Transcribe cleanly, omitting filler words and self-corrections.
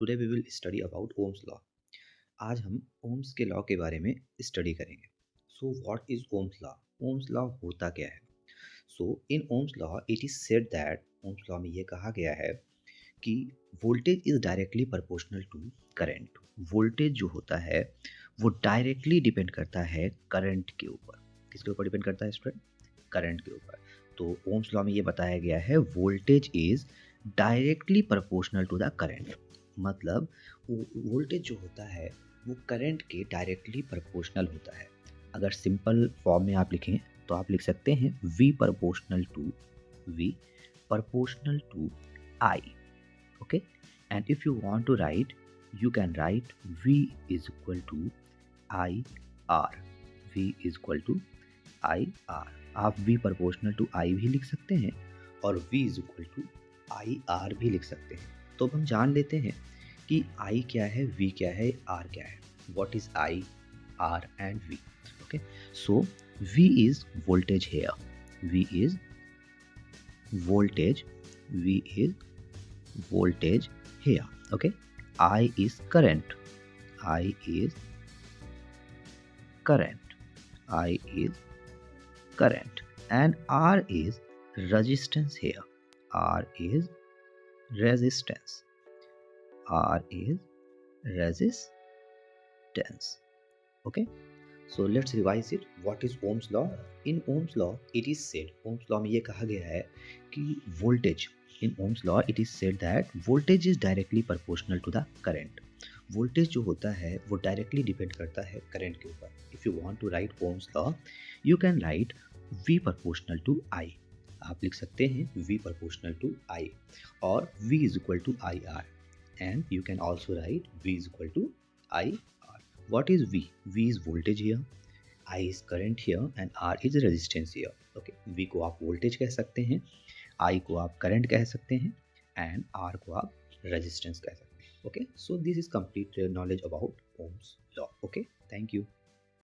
Today we will study about Ohm's law. आज हम ohms के लॉ के बारे में स्टडी करेंगे। So what is Ohm's law? Ohm's law होता क्या है? So in Ohm's law it is said that Ohm's law में ये कहा गया है कि voltage is directly proportional to current. Voltage जो होता है वो डायरेक्टली डिपेंड करता है करंट के ऊपर। किसके ऊपर डिपेंड करता है स्टूडेंट? करंट के ऊपर। तो ओम्स लॉ में ये बताया गया है voltage is directly proportional to the current. मतलब वोल्टेज जो होता है वो करंट के डायरेक्टली प्रोपोर्शनल होता है। अगर सिंपल फॉर्म में आप लिखें तो आप लिख सकते हैं V proportional to I. Okay, and if you want to write, you can write V is equal to I R. V is equal to I R. आप V proportional to I भी लिख सकते हैं और V is equal to I R भी लिख सकते हैं। तो अब हम जान लेते हैं कि I क्या है, V क्या है, R क्या है। What is I, R and V? Okay, so V is voltage here. V is voltage. V is voltage here. Okay, I is current. I is current. I is current. And R is resistance here. R is resistance. R is resistance. Okay, so let's revise it. What is Ohm's law? In Ohm's law it is said, Ohm's law में ये कहा गया है कि voltage, in Ohm's law it is said that voltage is directly proportional to the current. Voltage जो होता है वो डायरेक्टली डिपेंड करता है करंट के ऊपर। If you want to write Ohm's law you can write V proportional to I. आप लिख सकते हैं V proportional to I और V is equal to IR, and you can also write V is equal to IR. What is V? V is voltage here, I is current here and R is resistance here. Okay, V को आप voltage कह सकते हैं, I को आप current कह सकते हैं and R को आप resistance कह सकते हैं. Okay, so this is complete knowledge about Ohm's law. Okay, thank you.